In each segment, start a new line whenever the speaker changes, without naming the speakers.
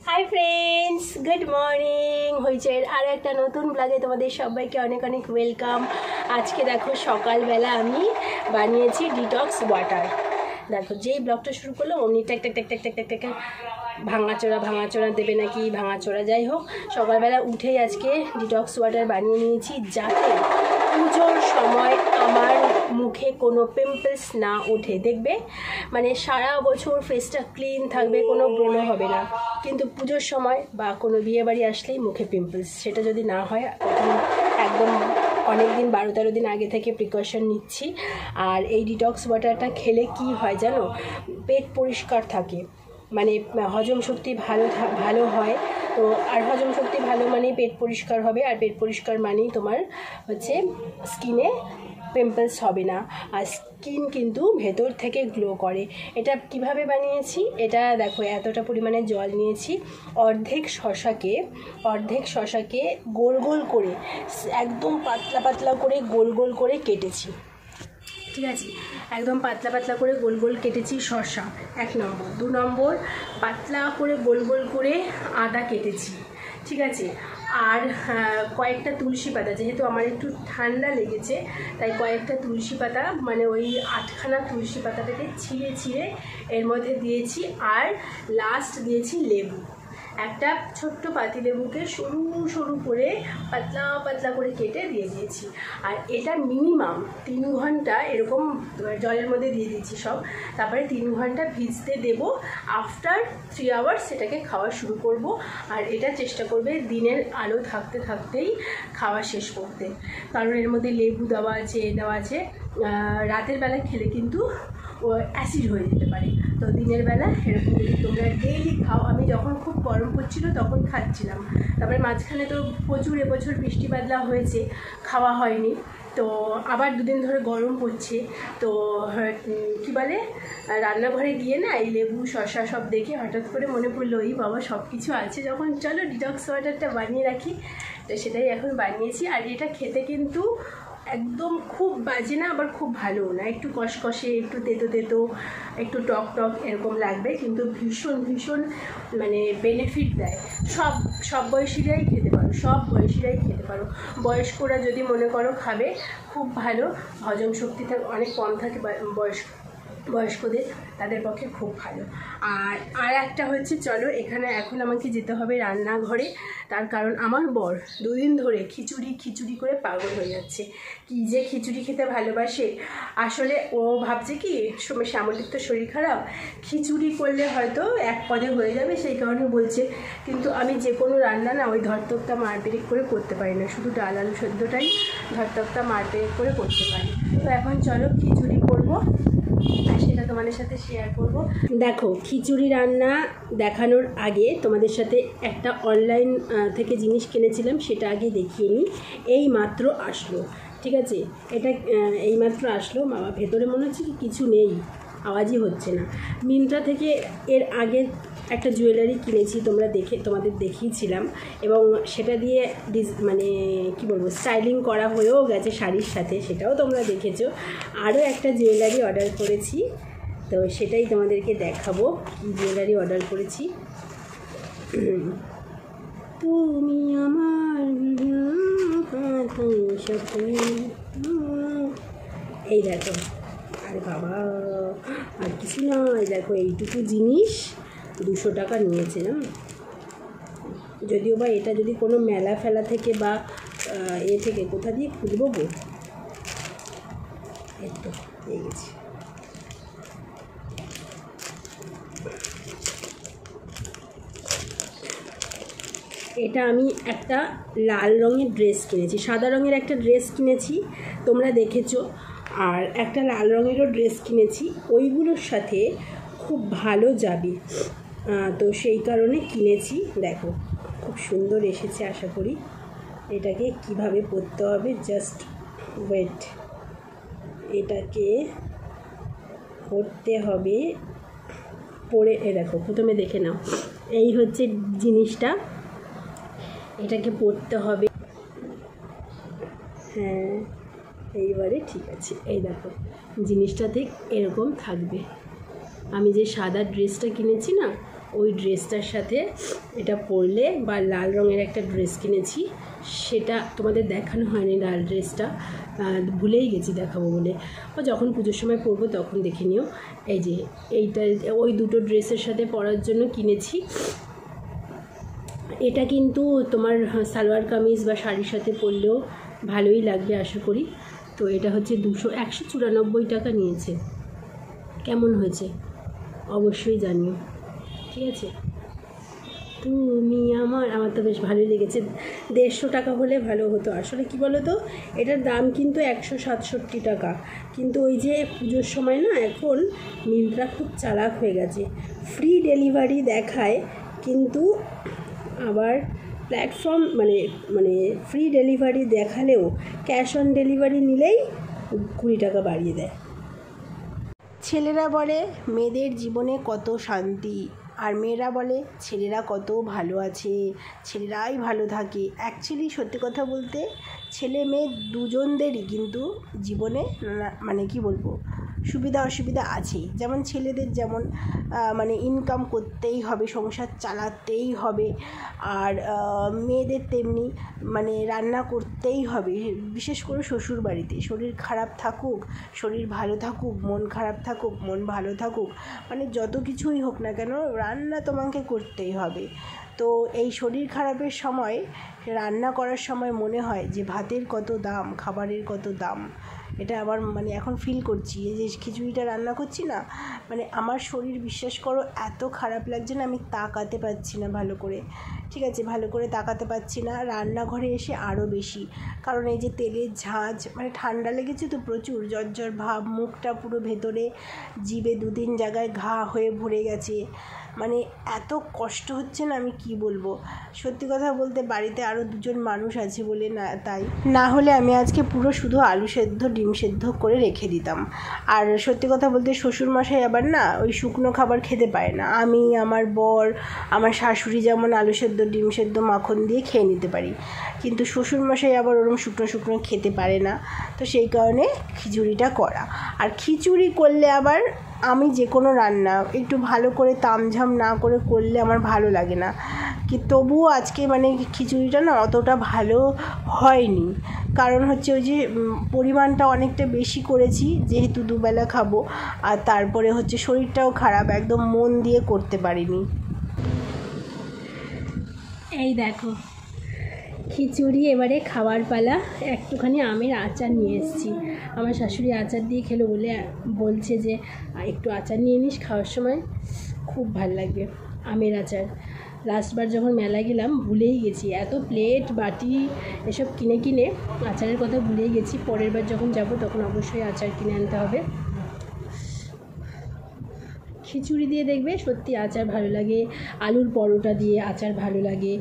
High friends, good morning. হইচের আর একটা নতুন ব্লগে তোমাদের সবাইকে অনেক অনেক ওয়েলকাম। আজকে দেখো সকালবেলা আমি বানিয়েছি ডিটক্স ওয়াটার। দেখো যেই ব্লগটা শুরু করলাম অমনি ট্যাক ট্যাক ট্যাক ট্যাক ট্যাক ট্যাক ট্যাক ভাঙাচোরা দেবে নাকি ভাঙাচোরা, যাই হোক সকালবেলা উঠেই আজকে ডিটক্স ওয়াটার বানিয়ে নিয়েছি, যাতে পুজোর সময় আমার মুখে কোনো পিম্পলস না ওঠে। দেখবে মানে সারা বছর ফেসটা ক্লিন থাকবে, কোনো ব্রণ হবে না, কিন্তু পুজোর সময় বা কোনো বিয়েবাড়ি আসলেই মুখে পিম্পলস। সেটা যদি না হয় তখন একদম অনেক দিন 12-13 দিন আগে থেকে প্রিকশন নিচ্ছি। আর এই ডিটক্স ওয়াটারটা খেলে কি হয় জানো, পেট পরিষ্কার থাকে, মানে হজম শক্তি ভালো হয়। তো আর হজম শক্তি ভালো মানেই পেট পরিষ্কার হবে, আর পেট পরিষ্কার মানেই তোমার হচ্ছে স্কিনে পিম্পলস হবে না, আর স্কিন কিন্তু ভেতর থেকে গ্লো করে। এটা কিভাবে বানিয়েছি, এটা দেখো এতটা পরিমাণে জল নিয়েছি, অর্ধেক শশাকে গোল গোল করে একদম পাতলা করে গোল গোল করে কেটেছি। ঠিক আছে, একদম পাতলা করে গোল গোল কেটেছি শসা, 1 নম্বর। 2 নম্বর, পাতলা করে গোল গোল করে আদা কেটেছি। ঠিক আছে, আর কয়েকটা তুলসী পাতা, যেহেতু আমার একটু ঠান্ডা লেগেছে তাই কয়েকটা তুলসী পাতা, মানে ওই 8খানা তুলসী পাতাটাকে ছিঁড়ে এর মধ্যে দিয়েছি। আর লাস্ট দিয়েছি লেবু, একটা ছোট্ট পাতিলেবুকে সরু করে পাতলা করে কেটে দিয়ে দিয়েছি। আর এটা মিনিমাম 3 ঘন্টা এরকম জলের মধ্যে দিয়ে দিয়েছি সব, তারপরে 3 ঘন্টা ভিজতে দেব। আফটার 3 আওয়ার্স সেটাকে খাওয়া শুরু করব। আর এটা চেষ্টা করবে দিনের আলো থাকতেই খাওয়া শেষ করতে, কারণ এর মধ্যে লেবু দেওয়া আছে। রাতের বেলা খেলে কিন্তু অ্যাসিড হয়ে যেতে পারে, তো দিনের বেলা এরকম যদি তোমরা ডেইলি খাও। আমি যখন খুব গরম পড়ছিল তখন খাচ্ছিলাম, তারপরে মাঝখানে তো প্রচুর এবছর বৃষ্টি বাদলা হয়েছে, খাওয়া হয়নি। তো আবার 2 দিন ধরে গরম পড়ছে, তো কী বলে রান্নাঘরে গিয়ে না এই লেবু শসা সব দেখে হঠাৎ করে মনে পড়লো, এই বাবা সব কিছু আছে যখন, চলো ডিটক্স ওয়াটারটা বানিয়ে রাখি। তো সেটাই এখন বানিয়েছি। আর এটা খেতে কিন্তু একদম খুব বাজে না, আবার খুব ভালোও না, একটু কষকষে, একটু তেতো একটু টক এরকম লাগবে, কিন্তু ভীষণ মানে বেনিফিট দেয়। সব বয়সীরাই খেতে পারো, বয়স্করা যদি মনে করো খাবে, খুব ভালো। হজম শক্তি অনেক কম থাকে বয়স্কদের, তাদের পক্ষে খুব ভালো। আর একটা হচ্ছে, চলো এখানে এখন আমাকে যেতে হবে রান্নাঘরে, তার কারণ আমার বর 2 দিন ধরে খিচুড়ি করে পাগল হয়ে যাচ্ছে। কি যে খিচুড়ি খেতে ভালোবাসে, আসলে ও ভাবছে কি শ্যামলীর তো শরীর খারাপ, খিচুড়ি করলে হয়তো এক পদে হয়ে যাবে, সেই কারণে বলছে। কিন্তু আমি যে কোনো রান্না না ওই ধরতকটা মারপেরেক করে করতে পারি না, শুধু ডাল আলু সেদ্ধটাই ধরতকটা মারপেরেক করে করতে পারি। তো এখন চলো খিচুড়ি করবো, আর সেটা তোমাদের সাথে শেয়ার করব। দেখো খিচুড়ি রান্না দেখানোর আগে তোমাদের সাথে একটা অনলাইন থেকে জিনিস কিনেছিলাম, সেটা আগে দেখিয়ে নিই। এই মাত্র আসলো, ঠিক আছে, এটা এই মাত্র আসলো। ভেতরে মনে হচ্ছে কি কিছু নেই, আওয়াজই হচ্ছে না। মিন্ত্রা থেকে এর আগে একটা জুয়েলারি কিনেছি, তোমাদের দেখিয়েছিলাম, এবং সেটা দিয়ে মানে কি বলবো স্টাইলিং করা হয়েও গেছে শাড়ির সাথে, সেটাও তোমরা দেখেছো। আরও একটা জুয়েলারি অর্ডার করেছি, তো সেটাই তোমাদেরকে দেখাবো কি জুয়েলারি অর্ডার করেছি। তুমি আমার এই দেখো, আরে বাবা আর কিছু নয়, দেখো এইটুকু জিনিস 200 টাকা নিয়েছে না। যদিও বা এটা যদি কোনো মেলা ফেলা থেকে বা থেকে কোথা দিয়ে খুঁজবো গো, এই তো পেয়ে গেছি। এটা আমি একটা লাল রঙের ড্রেস কিনেছি, সাদা রঙের একটা ড্রেস কিনেছি তোমরা দেখেছো, আর একটা লাল রঙেরও ড্রেস কিনেছি, ওইগুলোর সাথে খুব ভালো যাবে, তো সেই কারণে কিনেছি। দেখো খুব সুন্দর এসেছে, আশা করি। এটাকে কিভাবে পরতে হবে, জাস্ট ওয়েট, এটাকে পরতে হবে, পরে দেখো প্রথমে দেখে নাও, এই হচ্ছে জিনিসটা, এটাকে পরতে হবে। হ্যাঁ এইবারে ঠিক আছে, এই দেখো জিনিসটা ঠিক এরকম থাকবে। আমি যে সাদা ড্রেসটা কিনেছি না, ওই ড্রেসটার সাথে এটা পরলে, বা লাল রঙের একটা ড্রেস কিনেছি, সেটা তোমাদের দেখানো হয়নি। লাল ড্রেসটা ভুলেই গেছি দেখাবো বলে, ও যখন পুজোর সময় পরবো তখন দেখে নিও। এই যে এইটা ওই দুটো ড্রেসের সাথে পরার জন্য কিনেছি। এটা কিন্তু তোমার সালোয়ার কামিজ বা শাড়ির সাথে পরলেও ভালোই লাগবে আশা করি। তো এটা হচ্ছে 194 টাকা নিয়েছে। কেমন হয়েছে অবশ্যই জানিও, ঠিক আছে? তুমি আমার তো বেশ ভালোই লেগেছে। 150 টাকা হলে ভালো হতো। আসলে কি বলো তো, এটার দাম কিন্তু 167 টাকা, কিন্তু ওই যে পুজোর সময় না, এখন মিন্ত্রা খুব চালাক হয়ে গেছে, ফ্রি ডেলিভারি দেখায়, কিন্তু আবার প্ল্যাটফর্ম মানে ফ্রি ডেলিভারি দেখালেও ক্যাশ অন ডেলিভারি নিলেই 20 টাকা বাড়িয়ে দেয়। ছেলেরা বলে মেয়েদের জীবনে কত শান্তি, আর মেয়েরা বলে ছেলেরা কত ভালো আছে, ছেলেরাই ভালো থাকে। অ্যাকচুয়ালি সত্যি কথা বলতে ছেলে মেয়ে দুজনদেরই কিন্তু জীবনে মানে কি বলবো, সুবিধা অসুবিধা আছেই। যেমন ছেলেদের যেমন মানে ইনকাম করতেই হবে, সংসার চালাতেই হবে, আর মেয়েদের তেমনি মানে রান্না করতেই হবে, বিশেষ করে শ্বশুর বাড়িতে। শরীর খারাপ থাকুক, শরীর ভালো থাকুক, মন খারাপ থাকুক, মন ভালো থাকুক, মানে যত কিছুই হোক না কেন রান্না তোমাকে করতেই হবে। তো এই শরীর খারাপের সময় রান্না করার সময় মনে হয় যে ভাতের কত দাম, খাবারের কত দাম। এটা আবার মানে এখন ফিল করছি, এই যে খিচুড়িটা রান্না করছি না, মানে আমার শরীর বিশ্বাস করো এত খারাপ লাগছে না, আমি তাকাতে পারছি না ভালো করে, ঠিক আছে? ভালো করে তাকাতে পারছি না। রান্নাঘরে এসে আরও বেশি, কারণ এই যে তেলের ঝাঁঝ, মানে ঠান্ডা লেগেছে তো প্রচুর, জ্বর ভাব, মুখটা পুরো ভেতরে, জিভে 2-3 জায়গায় ঘা হয়ে ভরে গেছে, মানে এত কষ্ট হচ্ছে না, আমি কি বলবো। সত্যি কথা বলতে বাড়িতে আরও 2জন মানুষ আছে বলে না, তাই না হলে আমি আজকে পুরো শুধু আলু সেদ্ধ ডিম সেদ্ধ করে রেখে দিতাম। আর সত্যি কথা বলতে শ্বশুরমশাই আবার না ওই শুকনো খাবার খেতে পারে না। আমি, আমার বর, আমার শাশুড়ি যেমন আলু সেদ্ধ ডিম সেদ্ধ মাখন দিয়ে খেয়ে নিতে পারি, কিন্তু শ্বশুরমশাই আবার ওরকম শুকনো শুকনো খেতে পারে না। তো সেই কারণে খিচুড়িটা করা। আর খিচুড়ি করলে আবার আমি যে কোনো রান্না একটু ভালো করে তামঝাম না করে করলে আমার ভালো লাগে না, কি তবুও আজকে মানে খিচুড়িটা না অতটা ভালো হয়নি। কারণ হচ্ছে ওই যে পরিমাণটা অনেকটা বেশি করেছি, যেহেতু দুবেলা খাবো, আর তারপরে হচ্ছে শরীরটাও খারাপ, একদম মন দিয়ে করতে পারিনি। এই দেখো খিচুড়ি এবারে খাওয়ার পালা। একটুখানি আমের আচার নিয়ে এসেছি, আমার শাশুড়ি আচার দিয়ে খেলো বলে বলছে যে একটু আচার নিয়ে নিস খাওয়ার সময়, খুব ভাল লাগবে আমের আচার। লাস্টবার যখন মেলায় গেলাম ভুলেই গেছি, এত প্লেট বাটি এসব কিনে কিনে আচারের কথা ভুলেই গেছি। পরের বার যখন যাব তখন অবশ্যই আচার কিনে আনতে হবে। খিচুড়ি দিয়ে দেখবে সত্যি আচার ভালো লাগে, আলুর পরোটা দিয়ে আচার ভালো লাগে।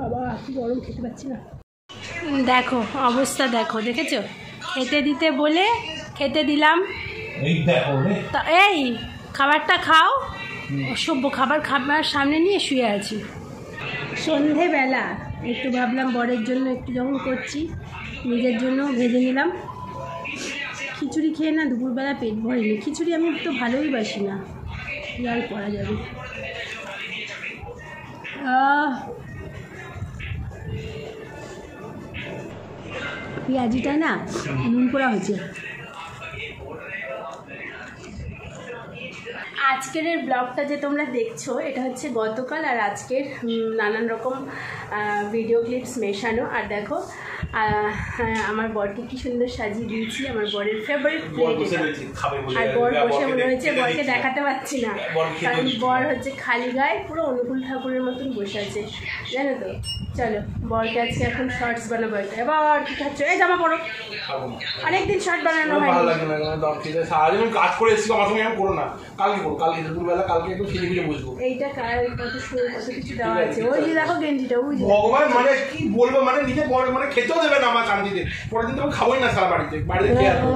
বাবা কি গরম, খেতে পাচ্ছি না। দেখো অবস্থা দেখো, দেখেছো? খেতে দিতে বলে খেতে দিলাম, এই খাবারটা খাও, অসভ্য খাবার সামনে নিয়ে শুয়ে আছি। সন্ধেবেলা একটু ভাবলাম বরের জন্য একটু যখন করছি নিজের জন্য ভেজে নিলাম। খিচুড়ি খেয়ে না দুপুরবেলা পেট ভরেনি, খিচুড়ি আমি তো ভালোই বাসি না, আর করা যাবে। পেঁয়াজিটা না নুন করা হয়েছে। আজকের ব্লগটা যে তোমরা দেখছো এটা হচ্ছে গতকাল আর আজকের নানান রকম ভিডিও ক্লিপস মেশানো। আর দেখো আমার বরকে কি সুন্দর সাজিয়ে দিয়েছি, আমার বরের ফেভারিট প্লেট এটা। আর বর বসে মনে হয়েছে বরকে দেখাতে পারছি না, কারণ বর হচ্ছে খালি গায়ে পুরো অনুকূল ঠাকুরের মতন বসে আছে, জানো তো। চলো বরকে আজকে এখন শর্টস বানাবো। এবার কি খাচ্ছ? এই জামা পরো, অনেকদিন শর্ট বানানো হয়।
সারাদিন কাজ করে এসেছি, আমার সঙ্গে করো না, কালকে করো, কালকে দুপুরবেলা কালকে একটু খেলে খেলে বুঝবো।
এইটা কত কিছু দেওয়া আছে, ওই যে দেখো গেঞ্জিটা, ওই
ভগবান মানে কি বলবো, মানে নিজে মানে খেতেও দেবে না আমার কান্দিতে, পরের দিন তো খাবোই না সারা বাড়িতে খেয়ে আসবো।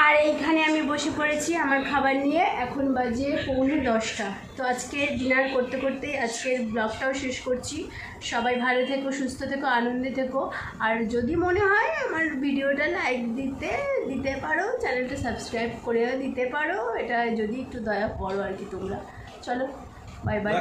আর এইখানে আমি বসে পড়েছি আমার খাবার নিয়ে। এখন বাজে 9:45। তো আজকে ডিনার করতে করতেই আজকের ব্লগটাও শেষ করছি। সবাই ভালো থেকো, সুস্থ থেকো, আনন্দে থেকো। আর যদি মনে হয় আমার ভিডিওটা লাইক দিতে পারো, চ্যানেলটা সাবস্ক্রাইব করেও দিতে পারো, এটা যদি একটু দয়া করো আর কি তোমরা। চলো, বাই বাই।